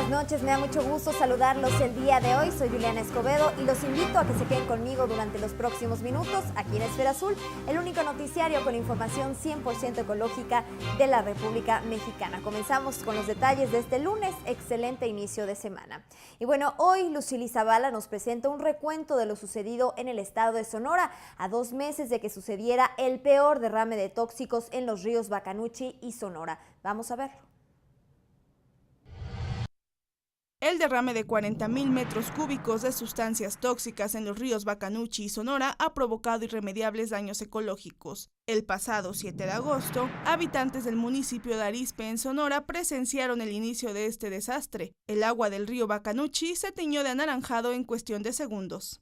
buenas noches, me da mucho gusto saludarlos el día de hoy. Soy Juliana Escobedo y los invito a que se queden conmigo durante los próximos minutos aquí en Esfera Azul, el único noticiario con información 100% ecológica de la República Mexicana. Comenzamos con los detalles de este lunes, excelente inicio de semana. Y bueno, hoy Lucili Zavala nos presenta un recuento de lo sucedido en el estado de Sonora a 2 meses de que sucediera el peor derrame de tóxicos en los ríos Bacanuchi y Sonora. Vamos a verlo. El derrame de 40,000 metros cúbicos de sustancias tóxicas en los ríos Bacanuchi y Sonora ha provocado irremediables daños ecológicos. El pasado 7 de agosto, habitantes del municipio de Arizpe, en Sonora, presenciaron el inicio de este desastre. El agua del río Bacanuchi se tiñó de anaranjado en cuestión de segundos.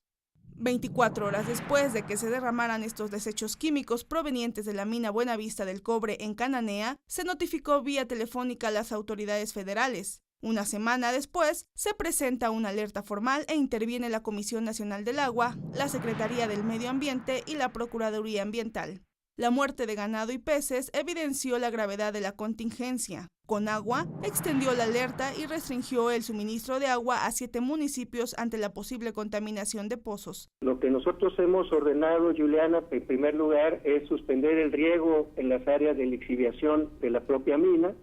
24 horas después de que se derramaran estos desechos químicos provenientes de la mina Buenavista del Cobre en Cananea, se notificó vía telefónica a las autoridades federales. Una semana después, se presenta una alerta formal e interviene la Comisión Nacional del Agua, la Secretaría del Medio Ambiente y la Procuraduría Ambiental. La muerte de ganado y peces evidenció la gravedad de la contingencia. Conagua extendió la alerta y restringió el suministro de agua a 7 municipios ante la posible contaminación de pozos. Lo que nosotros hemos ordenado, Juliana, en primer lugar, es suspender el riego en las áreas de lixiviación de la propia mina,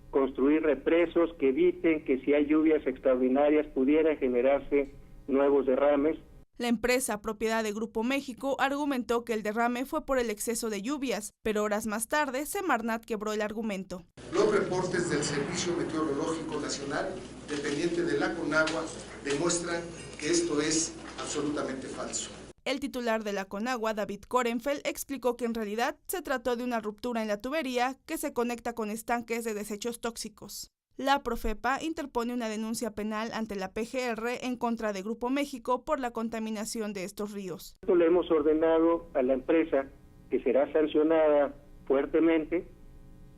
construir represos que eviten que si hay lluvias extraordinarias pudiera generarse nuevos derrames. La empresa, propiedad de Grupo México, argumentó que el derrame fue por el exceso de lluvias, pero horas más tarde, Semarnat quebró el argumento. Los reportes del Servicio Meteorológico Nacional, dependiente de la Conagua, demuestran que esto es absolutamente falso. El titular de la Conagua, David Korenfeld, explicó que en realidad se trató de una ruptura en la tubería que se conecta con estanques de desechos tóxicos. La Profepa interpone una denuncia penal ante la PGR en contra de Grupo México por la contaminación de estos ríos. Le hemos ordenado a la empresa, que será sancionada fuertemente,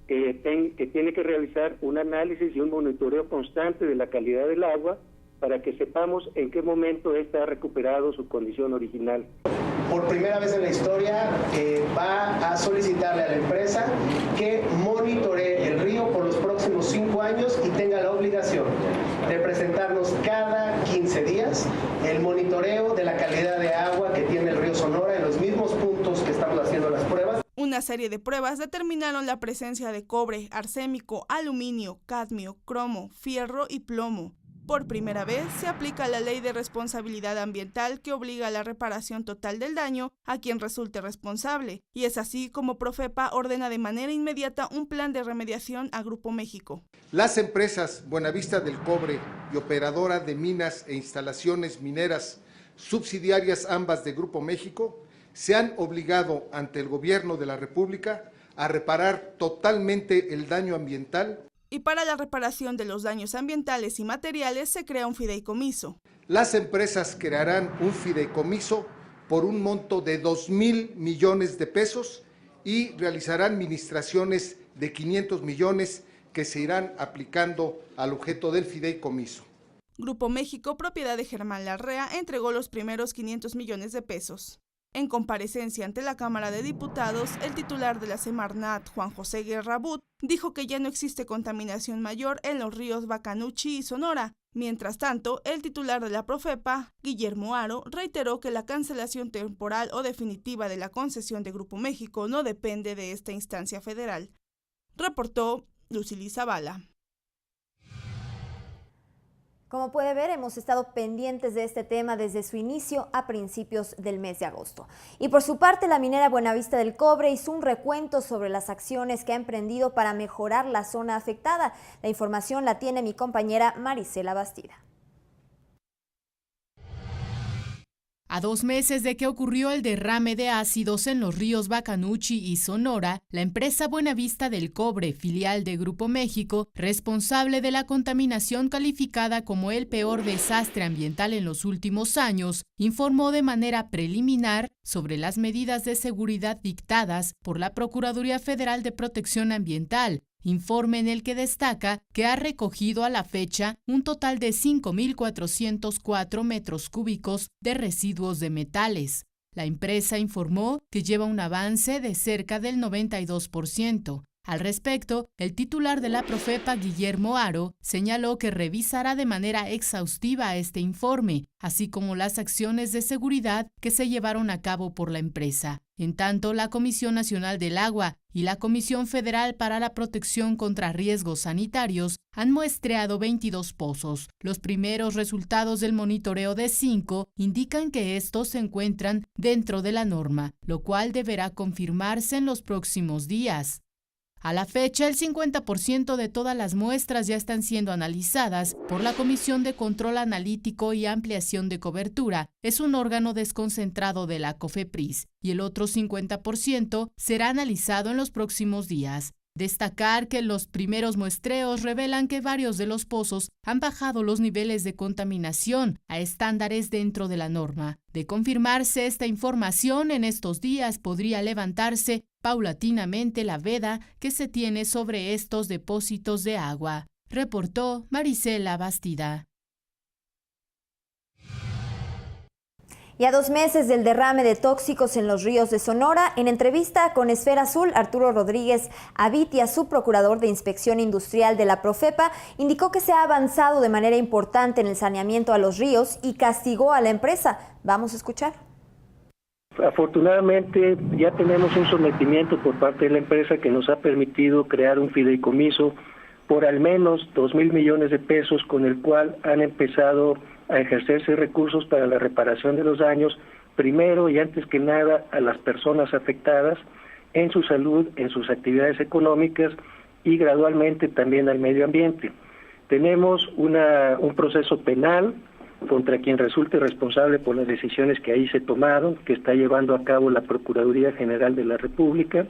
que tiene que realizar un análisis y un monitoreo constante de la calidad del agua para que sepamos en qué momento ésta ha recuperado su condición original. Por primera vez en la historia va a solicitarle a la empresa que monitoree el río por los próximos 5 años y tenga la obligación de presentarnos cada 15 días el monitoreo de la calidad de agua que tiene el río Sonora en los mismos puntos que estamos haciendo las pruebas. Una serie de pruebas determinaron la presencia de cobre, arsénico, aluminio, cadmio, cromo, fierro y plomo. Por primera vez se aplica la Ley de Responsabilidad Ambiental que obliga a la reparación total del daño a quien resulte responsable, y es así como Profepa ordena de manera inmediata un plan de remediación a Grupo México. Las empresas Buenavista del Cobre y operadora de minas e instalaciones mineras, subsidiarias ambas de Grupo México, se han obligado ante el gobierno de la República a reparar totalmente el daño ambiental. Y para la reparación de los daños ambientales y materiales se crea un fideicomiso. Las empresas crearán un fideicomiso por un monto de 2,000 millones de pesos y realizarán administraciones de 500 millones que se irán aplicando al objeto del fideicomiso. Grupo México, propiedad de Germán Larrea, entregó los primeros 500 millones de pesos. En comparecencia ante la Cámara de Diputados, el titular de la Semarnat, Juan José Guerra But, dijo que ya no existe contaminación mayor en los ríos Bacanuchi y Sonora. Mientras tanto, el titular de la Profepa, Guillermo Haro, reiteró que la cancelación temporal o definitiva de la concesión de Grupo México no depende de esta instancia federal. Reportó Lucili Zavala. Como puede ver, hemos estado pendientes de este tema desde su inicio a principios del mes de agosto. Y por su parte, la minera Buenavista del Cobre hizo un recuento sobre las acciones que ha emprendido para mejorar la zona afectada. La información la tiene mi compañera Marisela Bastida. A 2 meses de que ocurrió el derrame de ácidos en los ríos Bacanuchi y Sonora, la empresa Buenavista del Cobre, filial de Grupo México, responsable de la contaminación calificada como el peor desastre ambiental en los últimos años, informó de manera preliminar sobre las medidas de seguridad dictadas por la Procuraduría Federal de Protección Ambiental, informe en el que destaca que ha recogido a la fecha un total de 5,404 metros cúbicos de residuos de metales. La empresa informó que lleva un avance de cerca del 92%. Al respecto, el titular de la Profepa, Guillermo Haro, señaló que revisará de manera exhaustiva este informe, así como las acciones de seguridad que se llevaron a cabo por la empresa. En tanto, la Comisión Nacional del Agua y la Comisión Federal para la Protección contra Riesgos Sanitarios han muestreado 22 pozos. Los primeros resultados del monitoreo de 5 indican que estos se encuentran dentro de la norma, lo cual deberá confirmarse en los próximos días. A la fecha, el 50% de todas las muestras ya están siendo analizadas por la Comisión de Control Analítico y Ampliación de Cobertura. Es un órgano desconcentrado de la COFEPRIS, y el otro 50% será analizado en los próximos días. Destacar que los primeros muestreos revelan que varios de los pozos han bajado los niveles de contaminación a estándares dentro de la norma. De confirmarse esta información, en estos días podría levantarse paulatinamente la veda que se tiene sobre estos depósitos de agua, reportó Marisela Bastida. Y a 2 meses del derrame de tóxicos en los ríos de Sonora, en entrevista con Esfera Azul, Arturo Rodríguez Avitia, subprocurador de Inspección Industrial de la Profepa, indicó que se ha avanzado de manera importante en el saneamiento a los ríos y castigó a la empresa. Vamos a escuchar. Afortunadamente ya tenemos un sometimiento por parte de la empresa que nos ha permitido crear un fideicomiso por al menos 2,000 millones de pesos, con el cual han empezado a ejercerse recursos para la reparación de los daños, primero y antes que nada a las personas afectadas en su salud, en sus actividades económicas y gradualmente también al medio ambiente. Tenemos un proceso penal contra quien resulte responsable por las decisiones que ahí se tomaron, que está llevando a cabo la Procuraduría General de la República,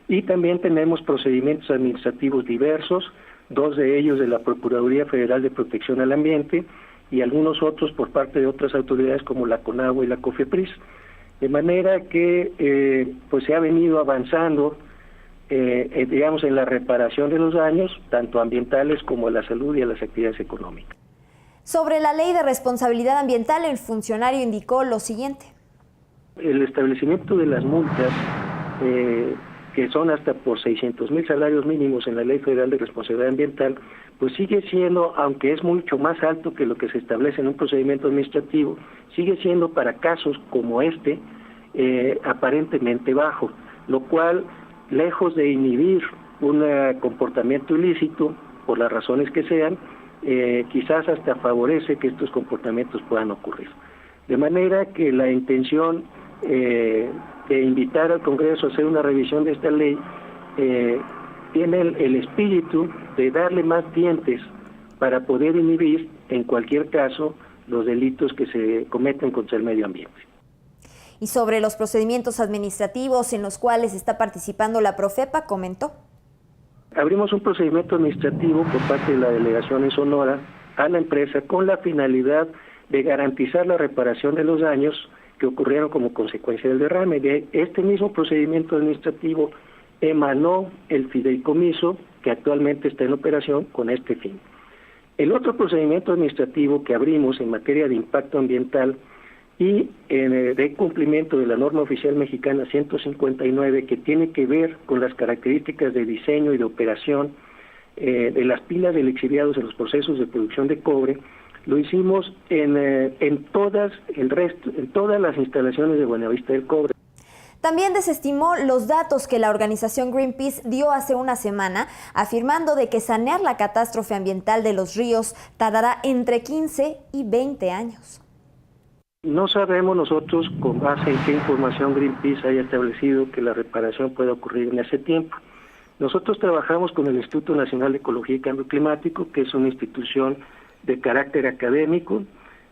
y también tenemos procedimientos administrativos diversos, 2 de ellos de la Procuraduría Federal de Protección al Ambiente y algunos otros por parte de otras autoridades como la CONAGUA y la COFEPRIS, de manera que pues se ha venido avanzando digamos en la reparación de los daños, tanto ambientales como a la salud y a las actividades económicas. Sobre la ley de responsabilidad ambiental, el funcionario indicó lo siguiente. El establecimiento de las multas, que son hasta por 600,000 salarios mínimos en la Ley Federal de Responsabilidad Ambiental, pues sigue siendo, aunque es mucho más alto que lo que se establece en un procedimiento administrativo, sigue siendo para casos como este aparentemente bajo, lo cual, lejos de inhibir un comportamiento ilícito, por las razones que sean, quizás hasta favorece que estos comportamientos puedan ocurrir. De manera que la intención de invitar al Congreso a hacer una revisión de esta ley tiene el espíritu de darle más dientes para poder inhibir, en cualquier caso, los delitos que se cometen contra el medio ambiente. Y sobre los procedimientos administrativos en los cuales está participando la Profepa, comentó. Abrimos un procedimiento administrativo por parte de la delegación en Sonora a la empresa con la finalidad de garantizar la reparación de los daños que ocurrieron como consecuencia del derrame. De este mismo procedimiento administrativo emanó el fideicomiso que actualmente está en operación con este fin. El otro procedimiento administrativo que abrimos en materia de impacto ambiental y de cumplimiento de la norma oficial mexicana 159, que tiene que ver con las características de diseño y de operación de las pilas de lixiviados en los procesos de producción de cobre, lo hicimos en todas las instalaciones de Buenavista del Cobre. También desestimó los datos que la organización Greenpeace dio hace una semana, afirmando de que sanear la catástrofe ambiental de los ríos tardará entre 15 y 20 años. No sabemos nosotros con base en qué información Greenpeace haya establecido que la reparación pueda ocurrir en ese tiempo. Nosotros trabajamos con el Instituto Nacional de Ecología y Cambio Climático, que es una institución de carácter académico,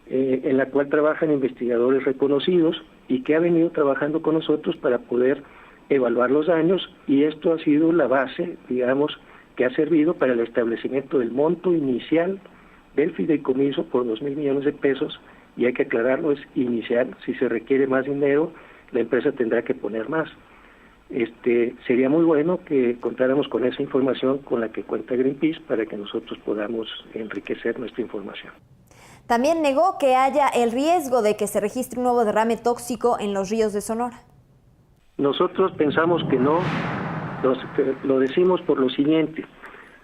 en la cual trabajan investigadores reconocidos y que ha venido trabajando con nosotros para poder evaluar los daños, y esto ha sido la base, digamos, que ha servido para el establecimiento del monto inicial del fideicomiso por 2,000 millones de pesos, y hay que aclararlo, es inicial. Si se requiere más dinero, la empresa tendrá que poner más. Sería muy bueno que contáramos con esa información con la que cuenta Greenpeace para que nosotros podamos enriquecer nuestra información. También negó que haya el riesgo de que se registre un nuevo derrame tóxico en los ríos de Sonora. Nosotros pensamos que no, Lo decimos por lo siguiente: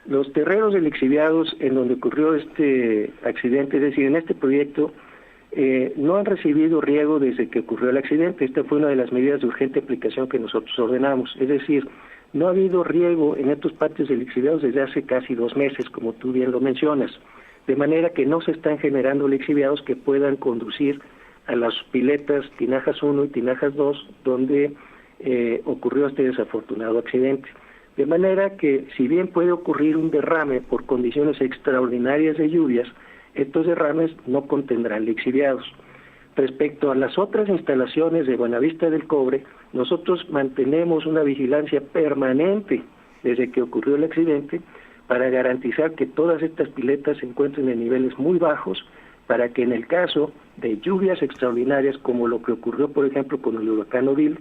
los terrenos de lixiviados en donde ocurrió este accidente, es decir, en este proyecto, no han recibido riego desde que ocurrió el accidente. Esta fue una de las medidas de urgente aplicación que nosotros ordenamos. Es decir, no ha habido riego en estos patios de lixiviados desde hace casi 2 meses, como tú bien lo mencionas. De manera que no se están generando lixiviados que puedan conducir a las piletas Tinajas 1 y Tinajas 2, donde ocurrió este desafortunado accidente. De manera que, si bien puede ocurrir un derrame por condiciones extraordinarias de lluvias, estos derrames no contendrán lixiviados. Respecto a las otras instalaciones de Buenavista del Cobre, nosotros mantenemos una vigilancia permanente desde que ocurrió el accidente para garantizar que todas estas piletas se encuentren en niveles muy bajos, para que en el caso de lluvias extraordinarias, como lo que ocurrió, por ejemplo, con el huracán Odile,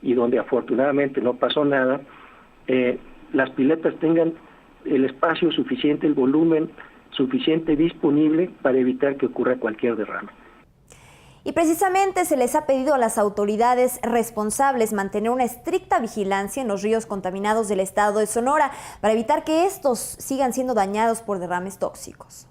y donde afortunadamente no pasó nada, las piletas tengan el espacio suficiente, el volumen suficiente disponible para evitar que ocurra cualquier derrame. Y precisamente se les ha pedido a las autoridades responsables mantener una estricta vigilancia en los ríos contaminados del estado de Sonora para evitar que estos sigan siendo dañados por derrames tóxicos.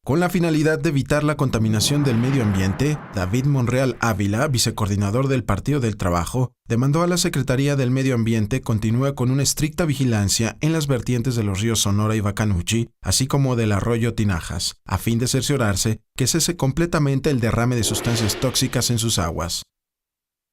Con la finalidad de evitar la contaminación del medio ambiente, David Monreal Ávila, vicecoordinador del Partido del Trabajo, demandó a la Secretaría del Medio Ambiente continúe con una estricta vigilancia en las vertientes de los ríos Sonora y Bacanuchi, así como del arroyo Tinajas, a fin de cerciorarse que cese completamente el derrame de sustancias tóxicas en sus aguas.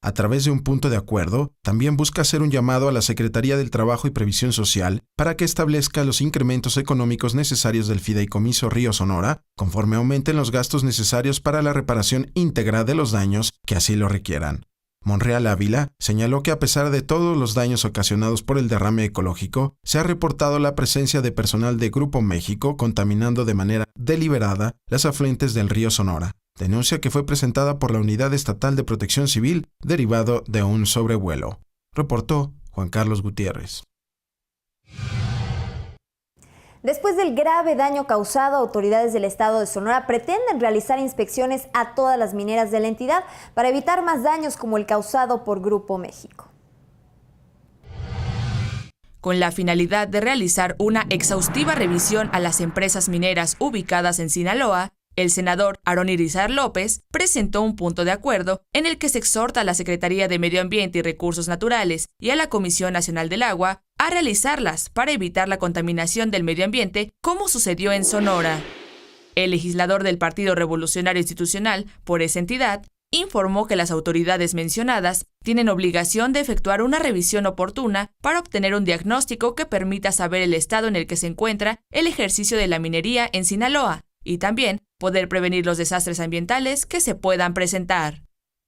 A través de un punto de acuerdo, también busca hacer un llamado a la Secretaría del Trabajo y Previsión Social para que establezca los incrementos económicos necesarios del Fideicomiso Río Sonora, conforme aumenten los gastos necesarios para la reparación íntegra de los daños que así lo requieran. Monreal Ávila señaló que a pesar de todos los daños ocasionados por el derrame ecológico, se ha reportado la presencia de personal de Grupo México contaminando de manera deliberada las afluentes del río Sonora. Denuncia que fue presentada por la Unidad Estatal de Protección Civil derivado de un sobrevuelo. Reportó Juan Carlos Gutiérrez. Después del grave daño causado, autoridades del estado de Sonora pretenden realizar inspecciones a todas las mineras de la entidad para evitar más daños como el causado por Grupo México. Con la finalidad de realizar una exhaustiva revisión a las empresas mineras ubicadas en Sinaloa, el senador Aarón Irizar López presentó un punto de acuerdo en el que se exhorta a la Secretaría de Medio Ambiente y Recursos Naturales y a la Comisión Nacional del Agua a realizarlas para evitar la contaminación del medio ambiente, como sucedió en Sonora. El legislador del Partido Revolucionario Institucional por esa entidad informó que las autoridades mencionadas tienen obligación de efectuar una revisión oportuna para obtener un diagnóstico que permita saber el estado en el que se encuentra el ejercicio de la minería en Sinaloa, y también poder prevenir los desastres ambientales que se puedan presentar.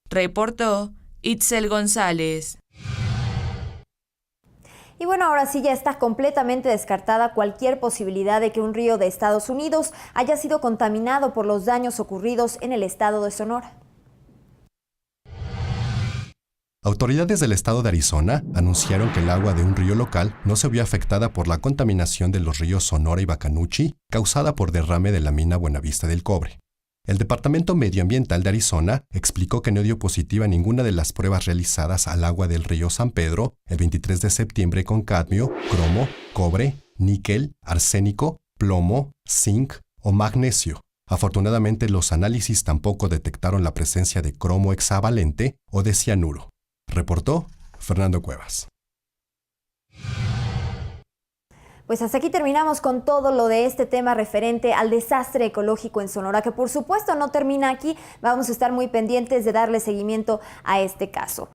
Reportó Itzel González. Y bueno, ahora sí ya está completamente descartada cualquier posibilidad de que un río de Estados Unidos haya sido contaminado por los daños ocurridos en el estado de Sonora. Autoridades del estado de Arizona anunciaron que el agua de un río local no se vio afectada por la contaminación de los ríos Sonora y Bacanuchi causada por derrame de la mina Buenavista del Cobre. El Departamento Medioambiental de Arizona explicó que no dio positiva ninguna de las pruebas realizadas al agua del río San Pedro el 23 de septiembre con cadmio, cromo, cobre, níquel, arsénico, plomo, zinc o magnesio. Afortunadamente, los análisis tampoco detectaron la presencia de cromo hexavalente o de cianuro. Reportó Fernando Cuevas. Pues hasta aquí terminamos con todo lo de este tema referente al desastre ecológico en Sonora, que por supuesto no termina aquí. Vamos a estar muy pendientes de darle seguimiento a este caso.